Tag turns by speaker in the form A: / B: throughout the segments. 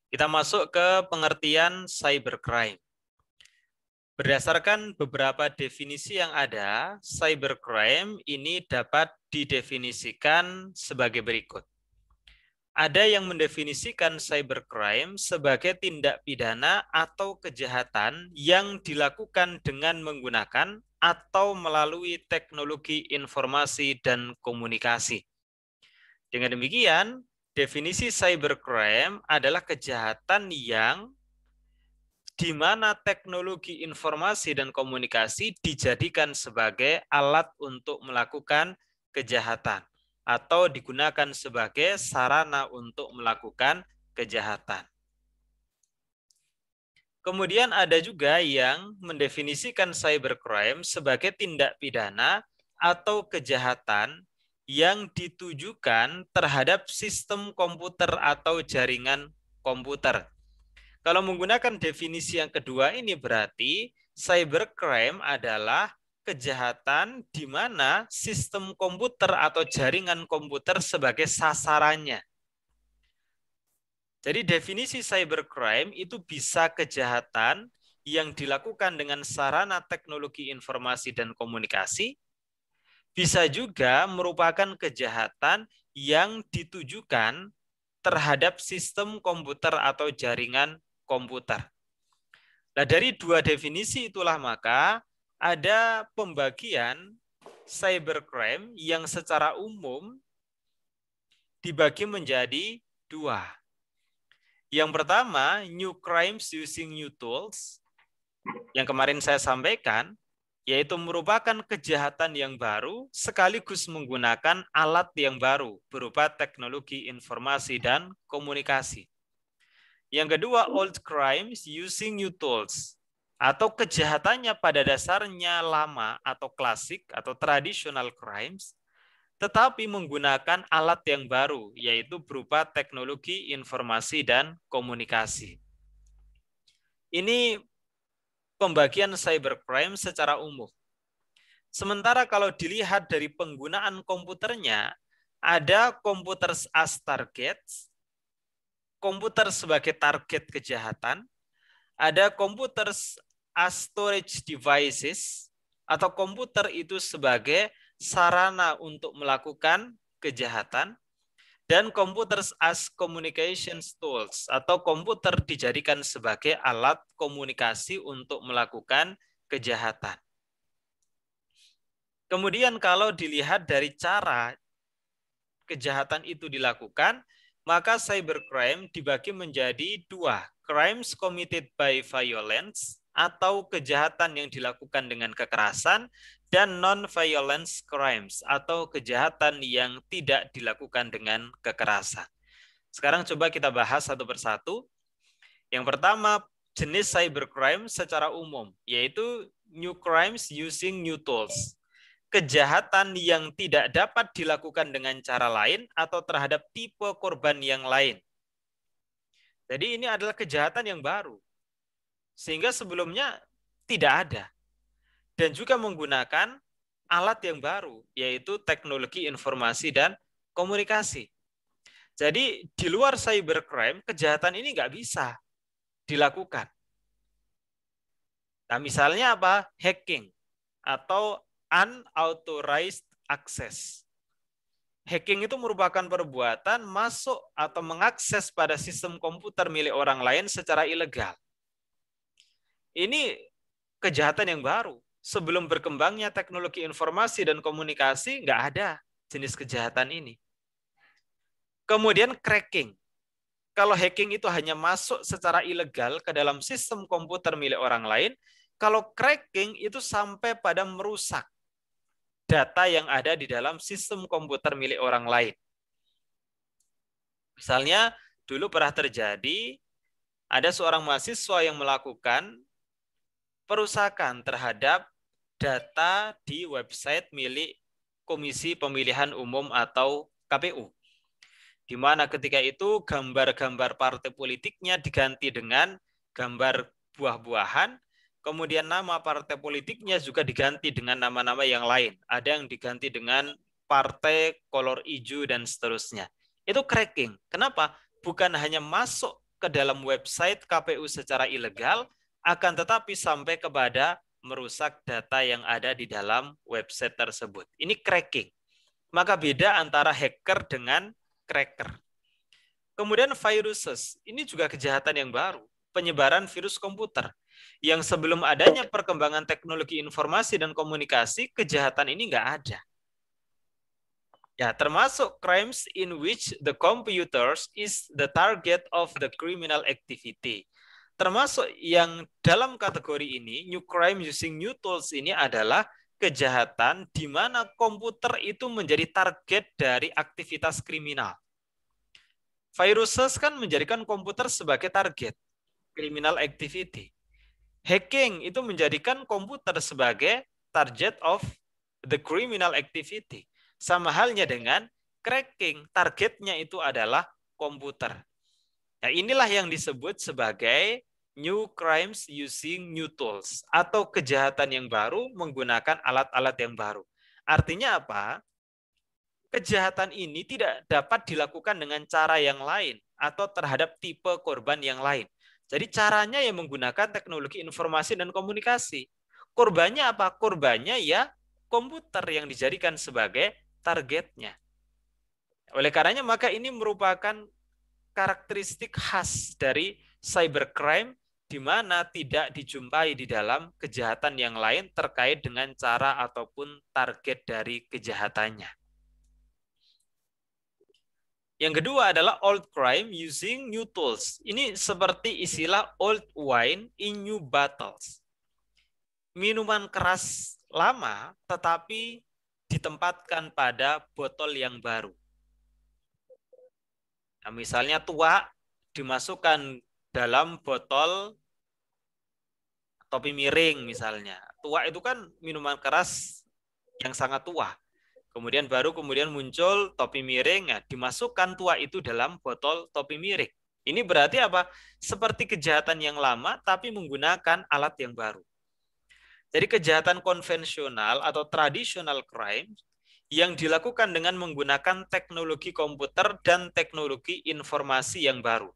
A: Kita masuk ke pengertian cybercrime. Berdasarkan beberapa definisi yang ada, cybercrime ini dapat didefinisikan sebagai berikut. Ada yang mendefinisikan cybercrime sebagai tindak pidana atau kejahatan yang dilakukan dengan menggunakan atau melalui teknologi informasi dan komunikasi. Dengan demikian, definisi cybercrime adalah kejahatan yang di mana teknologi informasi dan komunikasi dijadikan sebagai alat untuk melakukan kejahatan atau digunakan sebagai sarana untuk melakukan kejahatan. Kemudian ada juga yang mendefinisikan cybercrime sebagai tindak pidana atau kejahatan yang ditujukan terhadap sistem komputer atau jaringan komputer. Kalau menggunakan definisi yang kedua ini berarti cybercrime adalah kejahatan di mana sistem komputer atau jaringan komputer sebagai sasarannya. Jadi definisi cybercrime itu bisa kejahatan yang dilakukan dengan sarana teknologi informasi dan komunikasi, bisa juga merupakan kejahatan yang ditujukan terhadap sistem komputer atau jaringan komputer. Nah, dari dua definisi itulah maka ada pembagian cybercrime yang secara umum dibagi menjadi dua. Yang pertama, new crimes using new tools, yang kemarin saya sampaikan, yaitu merupakan kejahatan yang baru sekaligus menggunakan alat yang baru berupa teknologi informasi dan komunikasi. Yang kedua, old crimes using new tools, atau kejahatannya pada dasarnya lama atau klasik atau traditional crimes, tetapi menggunakan alat yang baru, yaitu berupa teknologi informasi dan komunikasi. Ini pembagian cybercrime secara umum. Sementara kalau dilihat dari penggunaan komputernya, ada komputer as target, komputer sebagai target kejahatan, ada komputer as storage devices, atau komputer itu sebagai sarana untuk melakukan kejahatan, dan komputer as communication tools, atau komputer dijadikan sebagai alat komunikasi untuk melakukan kejahatan. Kemudian kalau dilihat dari cara kejahatan itu dilakukan, maka cybercrime dibagi menjadi dua, crimes committed by violence atau kejahatan yang dilakukan dengan kekerasan, dan non-violence crimes atau kejahatan yang tidak dilakukan dengan kekerasan. Sekarang coba kita bahas satu persatu. Yang pertama, jenis cybercrime secara umum, yaitu new crimes using new tools. Kejahatan yang tidak dapat dilakukan dengan cara lain atau terhadap tipe korban yang lain. Jadi ini adalah kejahatan yang baru, sehingga sebelumnya tidak ada. Dan juga menggunakan alat yang baru, yaitu teknologi informasi dan komunikasi. Jadi di luar cybercrime, kejahatan ini nggak bisa dilakukan. Nah, misalnya apa? Hacking atau unauthorized access. Hacking itu merupakan perbuatan masuk atau mengakses pada sistem komputer milik orang lain secara ilegal. Ini kejahatan yang baru. Sebelum berkembangnya teknologi informasi dan komunikasi, nggak ada jenis kejahatan ini. Kemudian cracking. Kalau hacking itu hanya masuk secara ilegal ke dalam sistem komputer milik orang lain, kalau cracking itu sampai pada merusak data yang ada di dalam sistem komputer milik orang lain. Misalnya, dulu pernah terjadi, ada seorang mahasiswa yang melakukan perusakan terhadap data di website milik Komisi Pemilihan Umum atau KPU. Di mana ketika itu gambar-gambar partai politiknya diganti dengan gambar buah-buahan, kemudian nama partai politiknya juga diganti dengan nama-nama yang lain. Ada yang diganti dengan partai kolor hijau dan seterusnya. Itu cracking. Kenapa? Bukan hanya masuk ke dalam website KPU secara ilegal, akan tetapi sampai kepada merusak data yang ada di dalam website tersebut. Ini cracking. Maka beda antara hacker dengan cracker. Kemudian viruses, ini juga kejahatan yang baru, penyebaran virus komputer. Yang sebelum adanya perkembangan teknologi informasi dan komunikasi, kejahatan ini nggak ada. Ya, termasuk crimes in which the computers is the target of the criminal activity. Termasuk yang dalam kategori ini, new crime using new tools ini adalah kejahatan di mana komputer itu menjadi target dari aktivitas kriminal. Viruses kan menjadikan komputer sebagai target criminal activity. Hacking itu menjadikan komputer sebagai target of the criminal activity. Sama halnya dengan cracking, targetnya itu adalah komputer. Nah, inilah yang disebut sebagai new crimes using new tools, atau kejahatan yang baru menggunakan alat-alat yang baru. Artinya apa? Kejahatan ini tidak dapat dilakukan dengan cara yang lain atau terhadap tipe korban yang lain. Jadi caranya yang menggunakan teknologi informasi dan komunikasi. Korbannya apa? Korbannya ya komputer yang dijadikan sebagai targetnya. Oleh karenanya maka ini merupakan karakteristik khas dari cybercrime di mana tidak dijumpai di dalam kejahatan yang lain terkait dengan cara ataupun target dari kejahatannya. Yang kedua adalah old crime using new tools. Ini seperti istilah old wine in new bottles. Minuman keras lama tetapi ditempatkan pada botol yang baru. Nah, misalnya tua dimasukkan dalam botol topi miring misalnya. Tua itu kan minuman keras yang sangat tua. Kemudian muncul topi miring, nah, dimasukkan tua itu dalam botol topi miring. Ini berarti apa? Seperti kejahatan yang lama tapi menggunakan alat yang baru. Jadi kejahatan konvensional atau traditional crime yang dilakukan dengan menggunakan teknologi komputer dan teknologi informasi yang baru.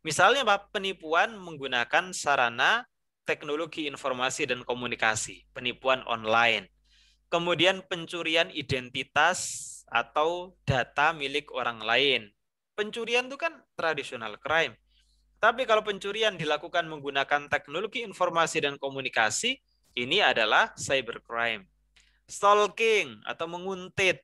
A: Misalnya apa? Penipuan menggunakan sarana teknologi informasi dan komunikasi, penipuan online. Kemudian pencurian identitas atau data milik orang lain. Pencurian itu kan traditional crime. Tapi kalau pencurian dilakukan menggunakan teknologi informasi dan komunikasi, ini adalah cybercrime. Stalking atau menguntit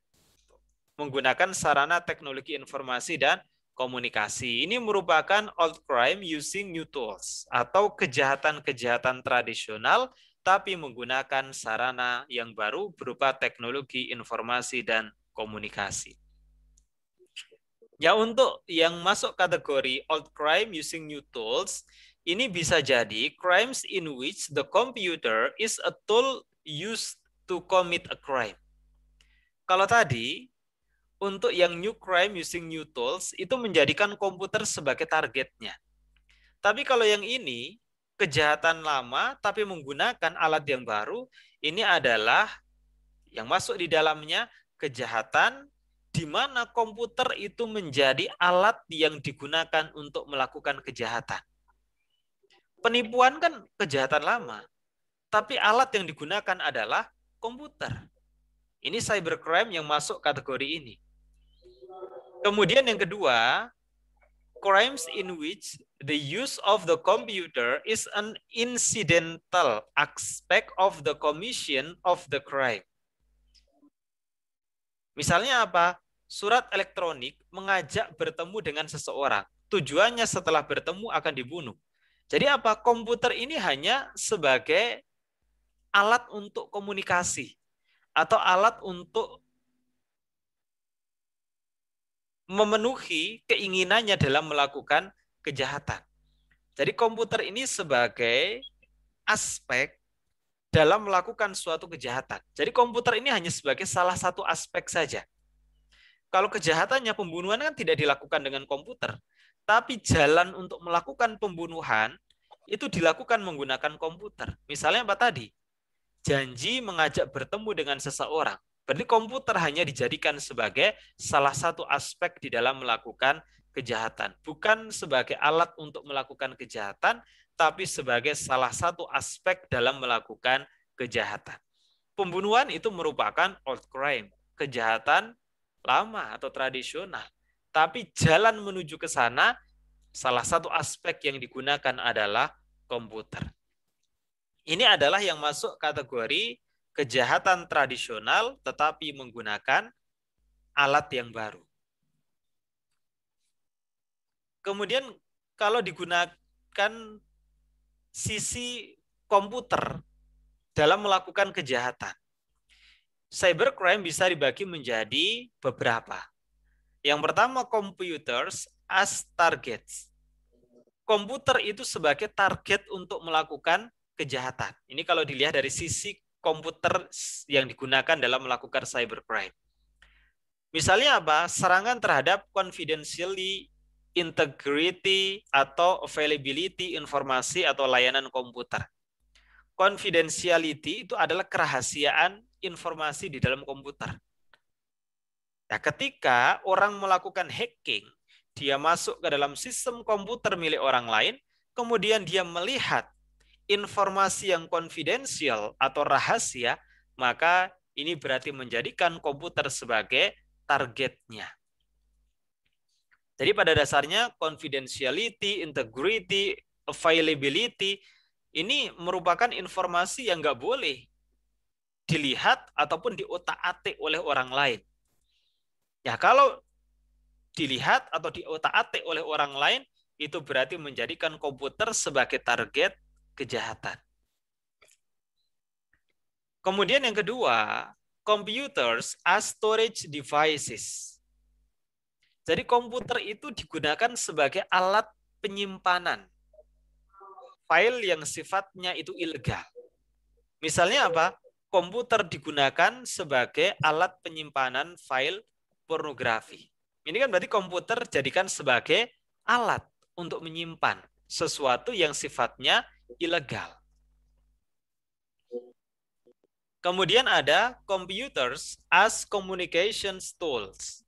A: menggunakan sarana teknologi informasi dan komunikasi. Ini merupakan old crime using new tools atau kejahatan-kejahatan tradisional tapi menggunakan sarana yang baru berupa teknologi informasi dan komunikasi. Ya, untuk yang masuk kategori old crime using new tools, ini bisa jadi crimes in which the computer is a tool used to commit a crime. Kalau tadi, untuk yang new crime using new tools, itu menjadikan komputer sebagai targetnya. Tapi kalau yang ini, kejahatan lama tapi menggunakan alat yang baru, ini adalah yang masuk di dalamnya kejahatan di mana komputer itu menjadi alat yang digunakan untuk melakukan kejahatan. Penipuan kan kejahatan lama, tapi alat yang digunakan adalah komputer. Ini cybercrime yang masuk kategori ini. Kemudian yang kedua, crimes in which the use of the computer is an incidental aspect of the commission of the crime. Misalnya apa? Surat elektronik mengajak bertemu dengan seseorang. Tujuannya setelah bertemu akan dibunuh. Jadi apa? Komputer ini hanya sebagai alat untuk komunikasi atau alat untuk memenuhi keinginannya dalam melakukan kejahatan. Jadi komputer ini sebagai aspek dalam melakukan suatu kejahatan. Jadi komputer ini hanya sebagai salah satu aspek saja. Kalau kejahatannya pembunuhan kan tidak dilakukan dengan komputer, tapi jalan untuk melakukan pembunuhan itu dilakukan menggunakan komputer. Misalnya apa tadi? Janji mengajak bertemu dengan seseorang. Berarti komputer hanya dijadikan sebagai salah satu aspek di dalam melakukan kejahatan. Bukan sebagai alat untuk melakukan kejahatan, tapi sebagai salah satu aspek dalam melakukan kejahatan. Pembunuhan itu merupakan old crime, kejahatan lama atau tradisional. Tapi jalan menuju ke sana, salah satu aspek yang digunakan adalah komputer. Ini adalah yang masuk kategori kejahatan tradisional tetapi menggunakan alat yang baru. Kemudian kalau digunakan sisi komputer dalam melakukan kejahatan, cybercrime bisa dibagi menjadi beberapa. Yang pertama, computers as targets. Komputer itu sebagai target untuk melakukan kejahatan. Ini kalau dilihat dari sisi komputer yang digunakan dalam melakukan cybercrime. Misalnya apa? Serangan terhadap confidentiality, integrity, atau availability informasi atau layanan komputer. Confidentiality itu adalah kerahasiaan informasi di dalam komputer. Nah, ketika orang melakukan hacking, dia masuk ke dalam sistem komputer milik orang lain, kemudian dia melihat informasi yang konfidensial atau rahasia, maka ini berarti menjadikan komputer sebagai targetnya. Jadi pada dasarnya confidentiality, integrity, availability ini merupakan informasi yang nggak boleh dilihat ataupun diotak-atik oleh orang lain. Ya kalau dilihat atau diotak-atik oleh orang lain, itu berarti menjadikan komputer sebagai target kejahatan. Kemudian yang kedua, computers as storage devices. Jadi komputer itu digunakan sebagai alat penyimpanan file yang sifatnya itu ilegal. Misalnya apa? Komputer digunakan sebagai alat penyimpanan file pornografi. Ini kan berarti komputer jadikan sebagai alat untuk menyimpan sesuatu yang sifatnya ilegal. Kemudian ada computers as communication tools.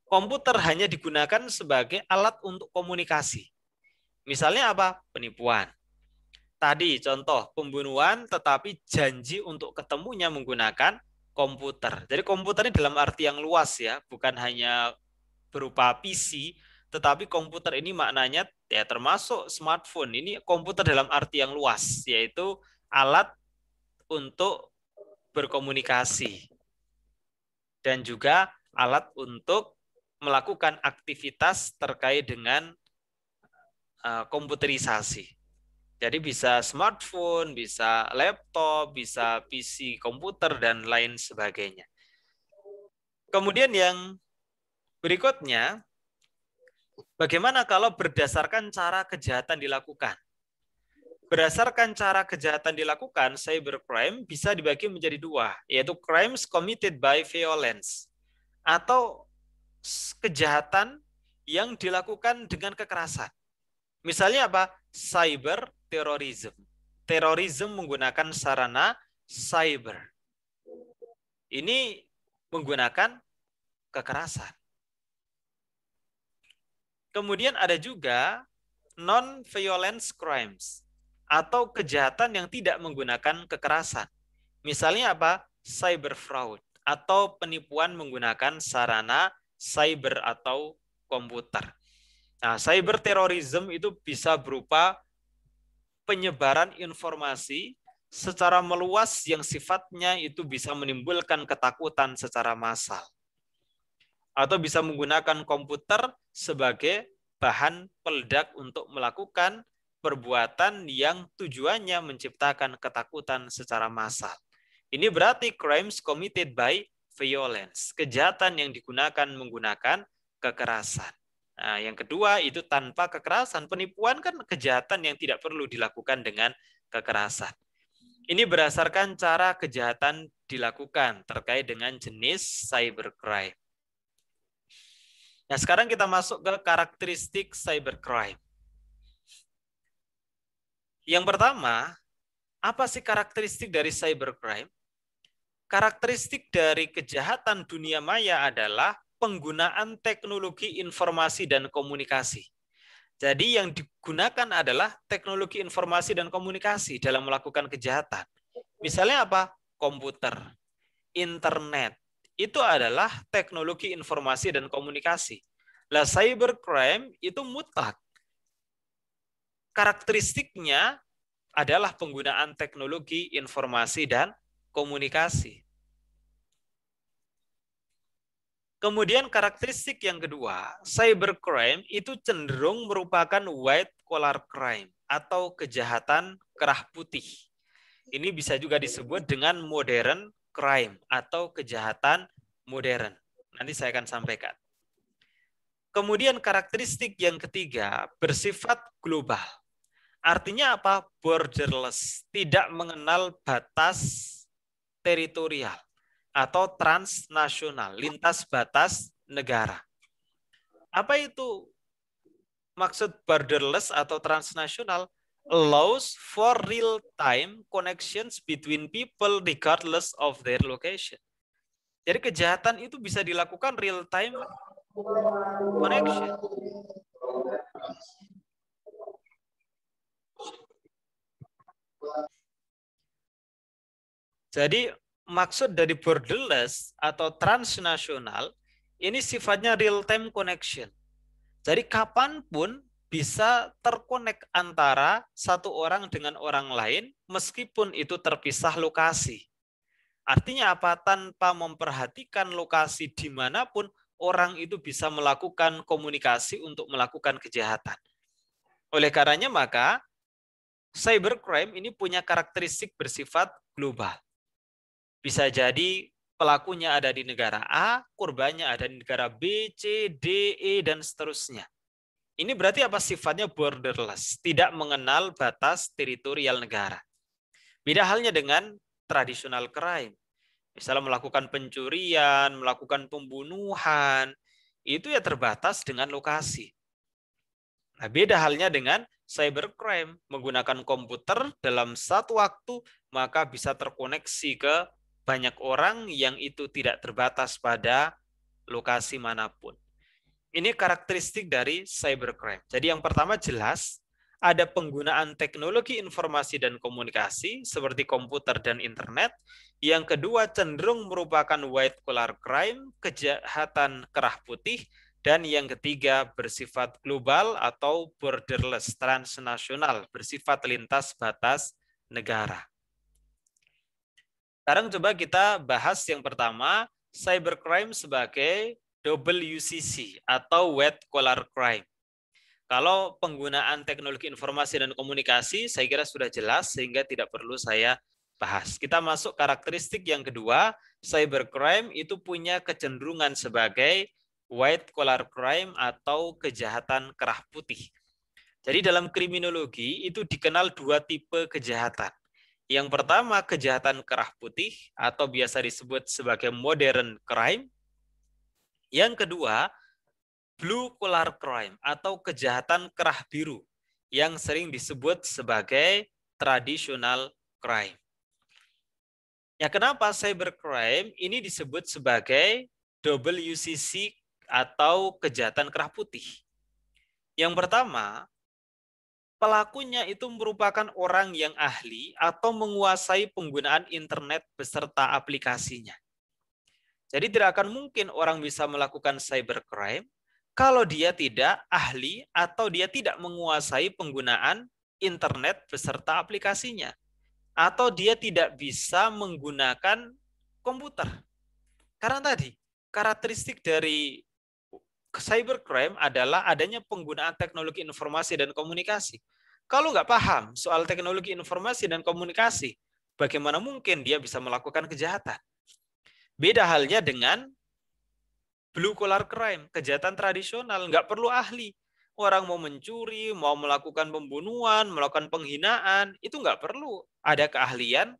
A: Komputer hanya digunakan sebagai alat untuk komunikasi. Misalnya apa? Penipuan. Tadi contoh pembunuhan tetapi janji untuk ketemunya menggunakan komputer. Jadi komputer ini dalam arti yang luas ya, bukan hanya berupa PC, tetapi komputer ini maknanya ya termasuk smartphone. Ini komputer dalam arti yang luas, yaitu alat untuk berkomunikasi dan juga alat untuk melakukan aktivitas terkait dengan komputerisasi. Jadi bisa smartphone, bisa laptop, bisa PC komputer, dan lain sebagainya. Kemudian yang berikutnya, bagaimana kalau berdasarkan cara kejahatan dilakukan? Berdasarkan cara kejahatan dilakukan, cybercrime bisa dibagi menjadi dua, yaitu crimes committed by violence, atau kejahatan yang dilakukan dengan kekerasan. Misalnya apa? Cyber terrorism. Terorisme menggunakan sarana cyber. Ini menggunakan kekerasan. Kemudian ada juga non-violence crimes atau kejahatan yang tidak menggunakan kekerasan. Misalnya apa? Cyber fraud atau penipuan menggunakan sarana cyber atau komputer. Nah, cyber terrorism itu bisa berupa penyebaran informasi secara meluas yang sifatnya itu bisa menimbulkan ketakutan secara massal. Atau bisa menggunakan komputer sebagai bahan peledak untuk melakukan perbuatan yang tujuannya menciptakan ketakutan secara massal. Ini berarti crimes committed by violence, kejahatan yang digunakan menggunakan kekerasan. Nah, yang kedua itu tanpa kekerasan. Penipuan kan kejahatan yang tidak perlu dilakukan dengan kekerasan. Ini berdasarkan cara kejahatan dilakukan terkait dengan jenis cybercrime. Nah, sekarang kita masuk ke karakteristik cybercrime. Yang pertama, apa sih karakteristik dari cybercrime? Karakteristik dari kejahatan dunia maya adalah penggunaan teknologi informasi dan komunikasi. Jadi yang digunakan adalah teknologi informasi dan komunikasi dalam melakukan kejahatan. Misalnya apa? Komputer, internet. Itu adalah teknologi informasi dan komunikasi. Lah cybercrime itu mutlak. Karakteristiknya adalah penggunaan teknologi informasi dan komunikasi. Kemudian karakteristik yang kedua, cybercrime itu cenderung merupakan white collar crime atau kejahatan kerah putih. Ini bisa juga disebut dengan modern crime atau kejahatan modern. Nanti saya akan sampaikan. Kemudian karakteristik yang ketiga, bersifat global. Artinya apa? Borderless, tidak mengenal batas teritorial atau transnasional, lintas batas negara. Apa itu maksud borderless atau transnasional? Allows for real-time connections between people regardless of their location. Jadi kejahatan itu bisa dilakukan real-time connection. Jadi maksud dari borderless atau transnasional ini sifatnya real-time connection. Jadi kapanpun bisa terkonek antara satu orang dengan orang lain meskipun itu terpisah lokasi. Artinya apa? Tanpa memperhatikan lokasi dimanapun orang itu bisa melakukan komunikasi untuk melakukan kejahatan. Oleh karenanya maka cybercrime ini punya karakteristik bersifat global. Bisa jadi pelakunya ada di negara A, korbannya ada di negara B, C, D, E, dan seterusnya. Ini berarti apa? Sifatnya borderless, tidak mengenal batas teritorial negara. Beda halnya dengan traditional crime. Misalnya melakukan pencurian, melakukan pembunuhan, itu ya terbatas dengan lokasi. Nah, beda halnya dengan cybercrime, menggunakan komputer dalam satu waktu, maka bisa terkoneksi ke banyak orang yang itu tidak terbatas pada lokasi manapun. Ini karakteristik dari cybercrime. Jadi yang pertama jelas, ada penggunaan teknologi informasi dan komunikasi seperti komputer dan internet. Yang kedua cenderung merupakan white collar crime, kejahatan kerah putih. Dan yang ketiga bersifat global atau borderless, transnasional, bersifat lintas batas negara. Sekarang coba kita bahas yang pertama, cybercrime sebagai WCC atau white collar crime. Kalau penggunaan teknologi informasi dan komunikasi saya kira sudah jelas sehingga tidak perlu saya bahas. Kita masuk karakteristik yang kedua, cybercrime itu punya kecenderungan sebagai white collar crime atau kejahatan kerah putih. Jadi dalam kriminologi itu dikenal dua tipe kejahatan. Yang pertama kejahatan kerah putih atau biasa disebut sebagai modern crime. Yang kedua blue collar crime atau kejahatan kerah biru yang sering disebut sebagai traditional crime. Ya, kenapa cybercrime ini disebut sebagai WCC atau kejahatan kerah putih? Yang pertama, pelakunya itu merupakan orang yang ahli atau menguasai penggunaan internet beserta aplikasinya. Jadi tidak akan mungkin orang bisa melakukan cybercrime kalau dia tidak ahli atau dia tidak menguasai penggunaan internet beserta aplikasinya. Atau dia tidak bisa menggunakan komputer. Karena tadi, karakteristik dari cybercrime adalah adanya penggunaan teknologi informasi dan komunikasi. Kalau nggak paham soal teknologi informasi dan komunikasi, bagaimana mungkin dia bisa melakukan kejahatan? Beda halnya dengan blue collar crime, kejahatan tradisional, nggak perlu ahli. Orang mau mencuri, mau melakukan pembunuhan, melakukan penghinaan, itu nggak perlu ada keahlian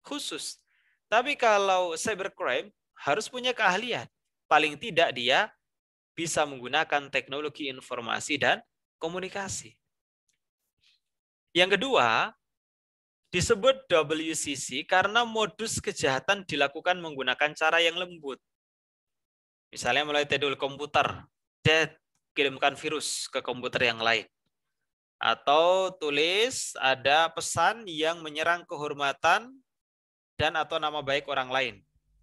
A: khusus. Tapi kalau cybercrime harus punya keahlian. Paling tidak dia bisa menggunakan teknologi informasi dan komunikasi. Yang kedua, disebut WCC karena modus kejahatan dilakukan menggunakan cara yang lembut. Misalnya melalui tedul komputer, dia kirimkan virus ke komputer yang lain. Atau tulis ada pesan yang menyerang kehormatan dan atau nama baik orang lain.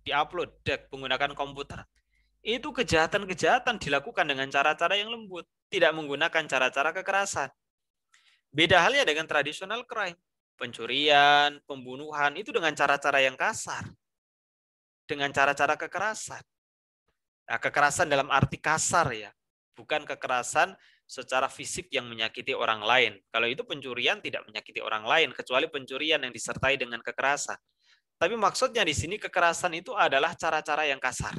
A: Diupload menggunakan komputer. Itu kejahatan-kejahatan dilakukan dengan cara-cara yang lembut. Tidak menggunakan cara-cara kekerasan. Beda halnya dengan traditional crime. Pencurian, pembunuhan, itu dengan cara-cara yang kasar. Dengan cara-cara kekerasan. Nah, kekerasan dalam arti kasar ya, bukan kekerasan secara fisik yang menyakiti orang lain. Kalau itu pencurian tidak menyakiti orang lain, kecuali pencurian yang disertai dengan kekerasan. Tapi maksudnya di sini kekerasan itu adalah cara-cara yang kasar.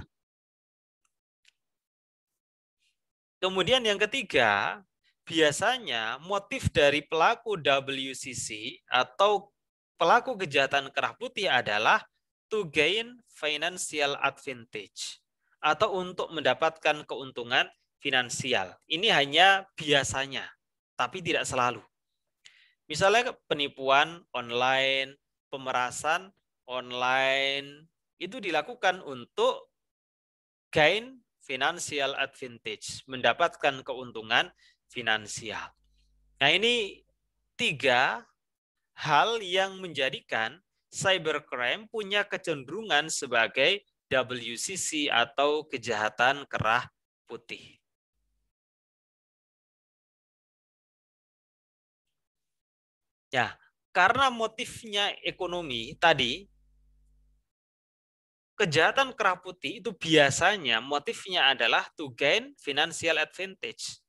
A: Kemudian yang ketiga, biasanya motif dari pelaku WCC atau pelaku kejahatan kerah putih adalah to gain financial advantage, atau untuk mendapatkan keuntungan finansial. Ini hanya biasanya, tapi tidak selalu. Misalnya penipuan online, pemerasan online, itu dilakukan untuk gain financial advantage, mendapatkan keuntungan finansial. Nah, ini 3 hal yang menjadikan cybercrime punya kecenderungan sebagai WCC atau kejahatan kerah putih. Ya, karena motifnya ekonomi tadi, kejahatan kerah putih itu biasanya motifnya adalah to gain financial advantage.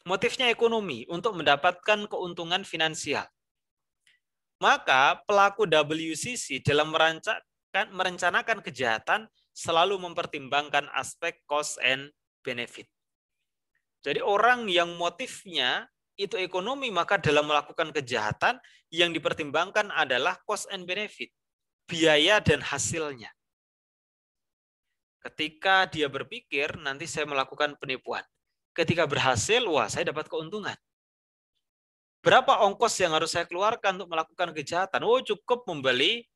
A: Motifnya ekonomi untuk mendapatkan keuntungan finansial. Maka pelaku WCC dalam merencanakan kejahatan selalu mempertimbangkan aspek cost and benefit. Jadi orang yang motifnya itu ekonomi, maka dalam melakukan kejahatan yang dipertimbangkan adalah cost and benefit, biaya dan hasilnya. Ketika dia berpikir, nanti saya melakukan penipuan. Ketika berhasil, wah saya dapat keuntungan. Berapa ongkos yang harus saya keluarkan untuk melakukan kejahatan? Oh, cukup membeli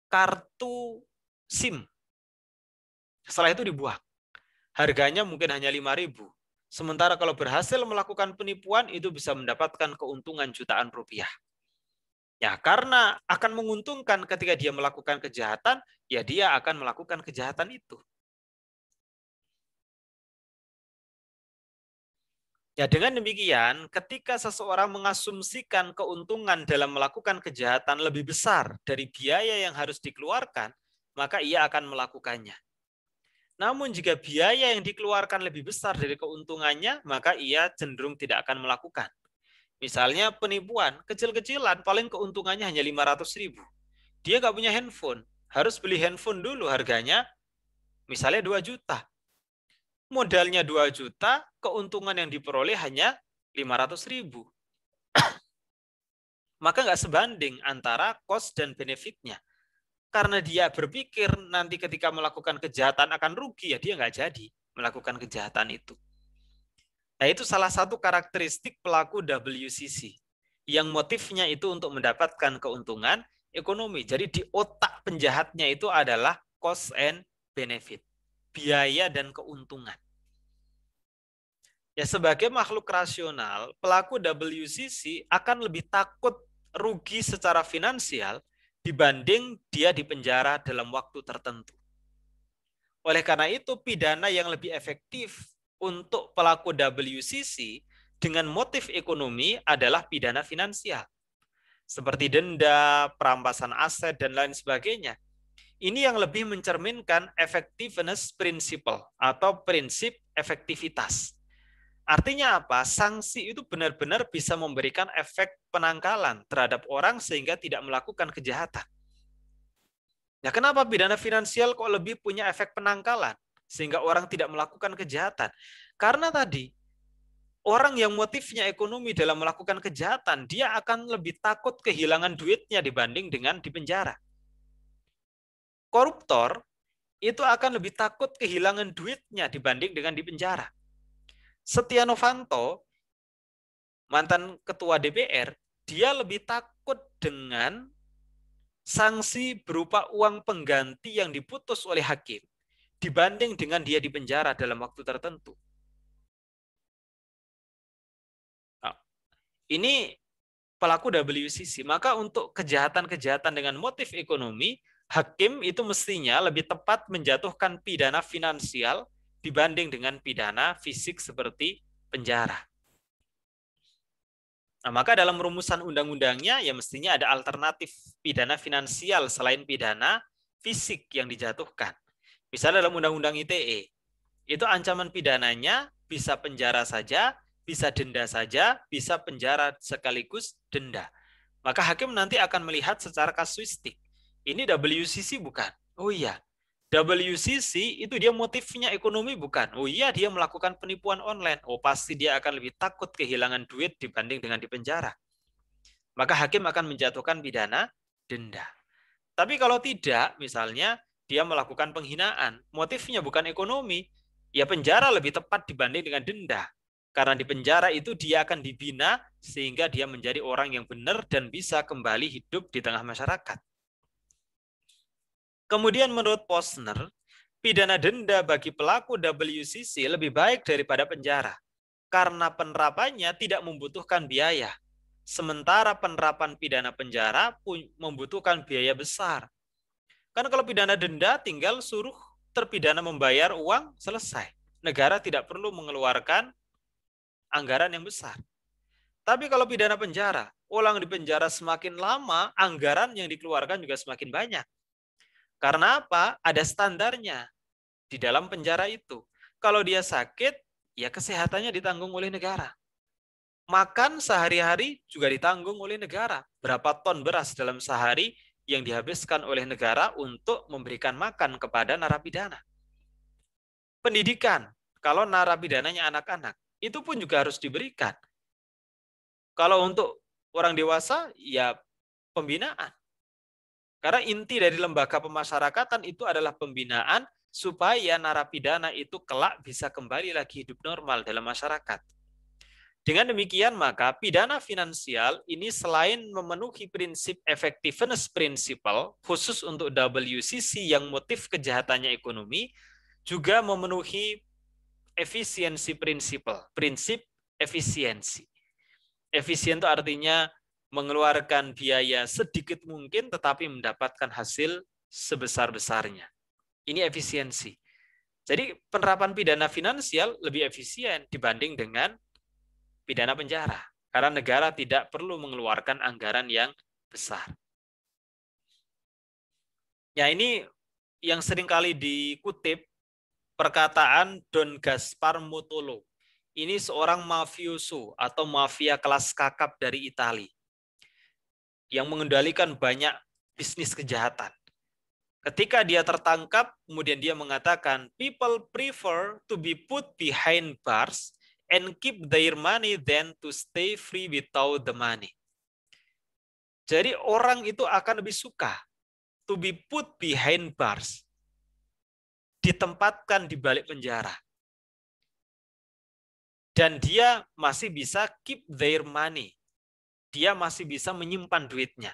A: kartu SIM. Setelah itu dibuang. Harganya mungkin hanya 5.000. Sementara kalau berhasil melakukan penipuan, itu bisa mendapatkan keuntungan jutaan rupiah. Ya, karena akan menguntungkan ketika dia melakukan kejahatan, ya dia akan melakukan kejahatan itu. Ya, dengan demikian, ketika seseorang mengasumsikan keuntungan dalam melakukan kejahatan lebih besar dari biaya yang harus dikeluarkan, maka ia akan melakukannya. Namun jika biaya yang dikeluarkan lebih besar dari keuntungannya, maka ia cenderung tidak akan melakukan. Misalnya penipuan, kecil-kecilan, paling keuntungannya hanya 500.000. Dia nggak punya handphone, harus beli handphone dulu, harganya misalnya 2 juta. Modalnya 2 juta, keuntungan yang diperoleh hanya 500.000. Maka nggak sebanding antara cost dan benefitnya. Karena dia berpikir nanti ketika melakukan kejahatan akan rugi, ya dia nggak jadi melakukan kejahatan itu. Nah, itu salah satu karakteristik pelaku WCC, yang motifnya itu untuk mendapatkan keuntungan ekonomi. Jadi di otak penjahatnya itu adalah cost and benefit, biaya dan keuntungan. Ya, sebagai makhluk rasional, pelaku WCC akan lebih takut rugi secara finansial dibanding dia dipenjara dalam waktu tertentu. Oleh karena itu, pidana yang lebih efektif untuk pelaku WCC dengan motif ekonomi adalah pidana finansial, seperti denda, perampasan aset, dan lain sebagainya. Ini yang lebih mencerminkan effectiveness principle atau prinsip efektivitas. Artinya apa? Sanksi itu benar-benar bisa memberikan efek penangkalan terhadap orang sehingga tidak melakukan kejahatan. Ya, kenapa pidana finansial kok lebih punya efek penangkalan sehingga orang tidak melakukan kejahatan? Karena tadi orang yang motifnya ekonomi dalam melakukan kejahatan, dia akan lebih takut kehilangan duitnya dibanding dengan dipenjara. Koruptor itu akan lebih takut kehilangan duitnya dibanding dengan dipenjara. Setia Novanto, mantan ketua DPR, dia lebih takut dengan sanksi berupa uang pengganti yang diputus oleh hakim dibanding dengan dia di penjara dalam waktu tertentu. Nah, ini pelaku WCC. Maka untuk kejahatan-kejahatan dengan motif ekonomi, hakim itu mestinya lebih tepat menjatuhkan pidana finansial dibanding dengan pidana fisik seperti penjara. Nah, maka dalam rumusan undang-undangnya ya mestinya ada alternatif pidana finansial selain pidana fisik yang dijatuhkan. Misalnya dalam Undang-Undang ITE, itu ancaman pidananya bisa penjara saja, bisa denda saja, bisa penjara sekaligus denda. Maka hakim nanti akan melihat secara kasuistik. Ini WCC bukan? Oh iya. WCC itu dia motifnya ekonomi bukan? Oh iya, dia melakukan penipuan online. Oh pasti dia akan lebih takut kehilangan duit dibanding dengan di penjara. Maka hakim akan menjatuhkan pidana denda. Tapi kalau tidak, misalnya dia melakukan penghinaan, motifnya bukan ekonomi, ya penjara lebih tepat dibanding dengan denda. Karena di penjara itu dia akan dibina sehingga dia menjadi orang yang benar dan bisa kembali hidup di tengah masyarakat. Kemudian menurut Posner, pidana denda bagi pelaku WCC lebih baik daripada penjara karena penerapannya tidak membutuhkan biaya. Sementara penerapan pidana penjara membutuhkan biaya besar. Karena kalau pidana denda tinggal suruh terpidana membayar uang, selesai. Negara tidak perlu mengeluarkan anggaran yang besar. Tapi kalau pidana penjara, orang di penjara semakin lama, anggaran yang dikeluarkan juga semakin banyak. Karena apa? Ada standarnya di dalam penjara itu. Kalau dia sakit, ya kesehatannya ditanggung oleh negara. Makan sehari-hari juga ditanggung oleh negara. Berapa ton beras dalam sehari yang dihabiskan oleh negara untuk memberikan makan kepada narapidana. Pendidikan, kalau narapidananya anak-anak, itu pun juga harus diberikan. Kalau untuk orang dewasa, ya pembinaan. Karena inti dari lembaga pemasyarakatan itu adalah pembinaan supaya narapidana itu kelak bisa kembali lagi hidup normal dalam masyarakat. Dengan demikian, maka pidana finansial ini selain memenuhi prinsip effectiveness principle, khusus untuk WCC yang motif kejahatannya ekonomi, juga memenuhi efisiensi principle, prinsip efisiensi. Efisien itu artinya mengeluarkan biaya sedikit mungkin tetapi mendapatkan hasil sebesar-besarnya. Ini efisiensi. Jadi penerapan pidana finansial lebih efisien dibanding dengan pidana penjara. Karena negara tidak perlu mengeluarkan anggaran yang besar. Ya ini yang seringkali dikutip perkataan Don Gaspar Motolo. Ini seorang mafioso atau mafia kelas kakap dari Italia yang mengendalikan banyak bisnis kejahatan. Ketika dia tertangkap, kemudian dia mengatakan, people prefer to be put behind bars and keep their money than to stay free without the money. Jadi orang itu akan lebih suka to be put behind bars, ditempatkan di balik penjara. Dan dia masih bisa keep their money. Dia masih bisa menyimpan duitnya.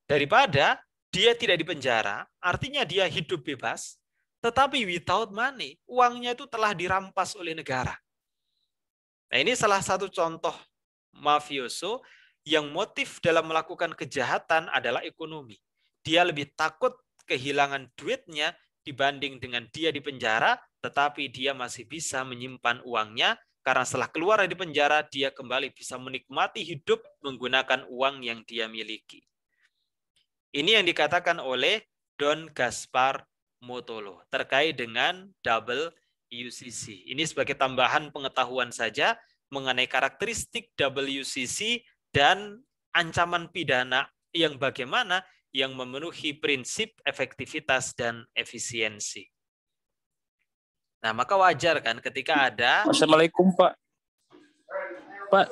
A: Daripada dia tidak di penjara, artinya dia hidup bebas, tetapi without money, uangnya itu telah dirampas oleh negara. Nah ini salah satu contoh mafioso yang motif dalam melakukan kejahatan adalah ekonomi. Dia lebih takut kehilangan duitnya dibanding dengan dia di penjara, tetapi dia masih bisa menyimpan uangnya, karena setelah keluar dari penjara, dia kembali bisa menikmati hidup menggunakan uang yang dia miliki. Ini yang dikatakan oleh Don Gaspar Motolo terkait dengan WCC. Ini sebagai tambahan pengetahuan saja mengenai karakteristik WCC dan ancaman pidana yang bagaimana yang memenuhi prinsip efektivitas dan efisiensi. Nah, maka wajar kan ketika ada...
B: Assalamualaikum, Pak. Pak.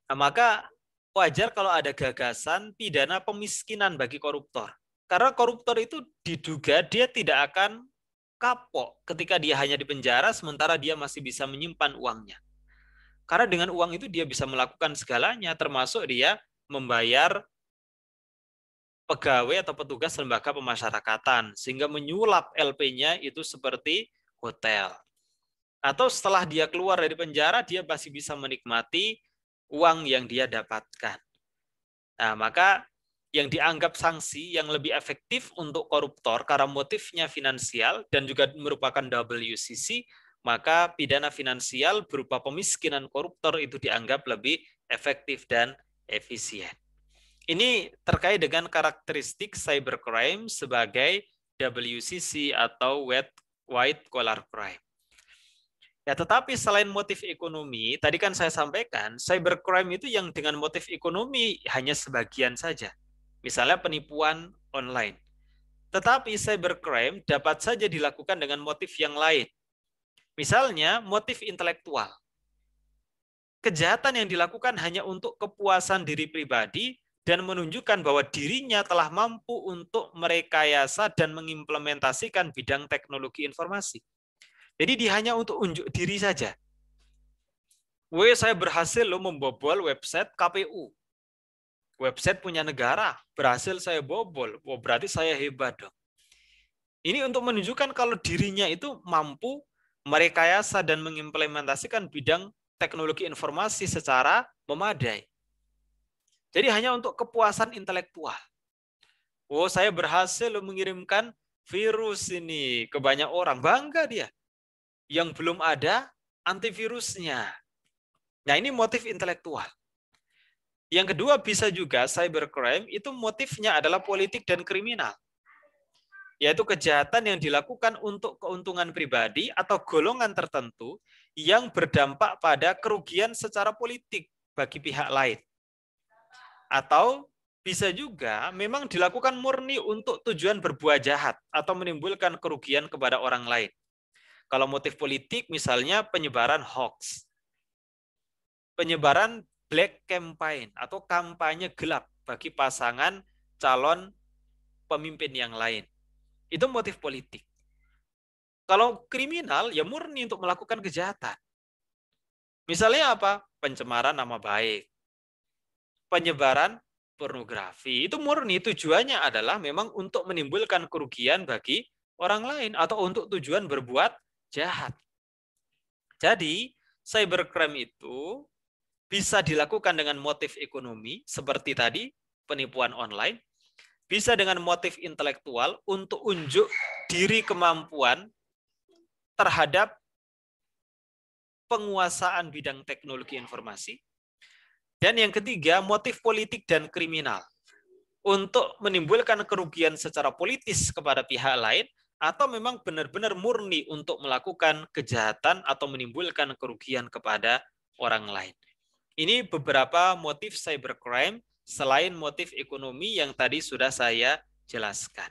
A: Nah, maka wajar kalau ada gagasan pidana pemiskinan bagi koruptor. Karena koruptor itu diduga dia tidak akan kapok ketika dia hanya di penjara sementara dia masih bisa menyimpan uangnya. Karena dengan uang itu dia bisa melakukan segalanya, termasuk dia membayar pegawai atau petugas lembaga pemasyarakatan sehingga menyulap LP-nya itu seperti hotel. Atau setelah dia keluar dari penjara, dia masih bisa menikmati uang yang dia dapatkan. Nah, maka yang dianggap sanksi yang lebih efektif untuk koruptor karena motifnya finansial dan juga merupakan WCC, maka pidana finansial berupa pemiskinan koruptor itu dianggap lebih efektif dan efisien. Ini terkait dengan karakteristik cybercrime sebagai WCC atau white collar crime. Ya, tetapi selain motif ekonomi, tadi kan saya sampaikan, cybercrime itu yang dengan motif ekonomi hanya sebagian saja. Misalnya penipuan online. Tetapi cybercrime dapat saja dilakukan dengan motif yang lain. Misalnya motif intelektual. Kejahatan yang dilakukan hanya untuk kepuasan diri pribadi dan menunjukkan bahwa dirinya telah mampu untuk merekayasa dan mengimplementasikan bidang teknologi informasi. Jadi dia hanya untuk unjuk diri saja. Saya berhasil membobol website KPU. Website punya negara, berhasil saya bobol. Berarti saya hebat dong. Ini untuk menunjukkan kalau dirinya itu mampu merekayasa dan mengimplementasikan bidang teknologi informasi secara memadai. Jadi hanya untuk kepuasan intelektual. Saya berhasil mengirimkan virus ini ke banyak orang. Bangga dia. Yang belum ada antivirusnya. Nah, ini motif intelektual. Yang kedua, bisa juga cybercrime itu motifnya adalah politik dan kriminal. Yaitu kejahatan yang dilakukan untuk keuntungan pribadi atau golongan tertentu yang berdampak pada kerugian secara politik bagi pihak lain. Atau bisa juga memang dilakukan murni untuk tujuan berbuat jahat atau menimbulkan kerugian kepada orang lain. Kalau motif politik misalnya penyebaran hoax, penyebaran black campaign atau kampanye gelap bagi pasangan calon pemimpin yang lain. Itu motif politik. Kalau kriminal ya murni untuk melakukan kejahatan. Misalnya apa? Pencemaran nama baik. Penyebaran pornografi. Itu murni tujuannya adalah memang untuk menimbulkan kerugian bagi orang lain atau untuk tujuan berbuat jahat. Jadi, cybercrime itu bisa dilakukan dengan motif ekonomi, seperti tadi, penipuan online. Bisa dengan motif intelektual untuk unjuk diri kemampuan terhadap penguasaan bidang teknologi informasi. Dan yang ketiga, motif politik dan kriminal. Untuk menimbulkan kerugian secara politis kepada pihak lain, atau memang benar-benar murni untuk melakukan kejahatan atau menimbulkan kerugian kepada orang lain. Ini beberapa motif cybercrime selain motif ekonomi yang tadi sudah saya jelaskan.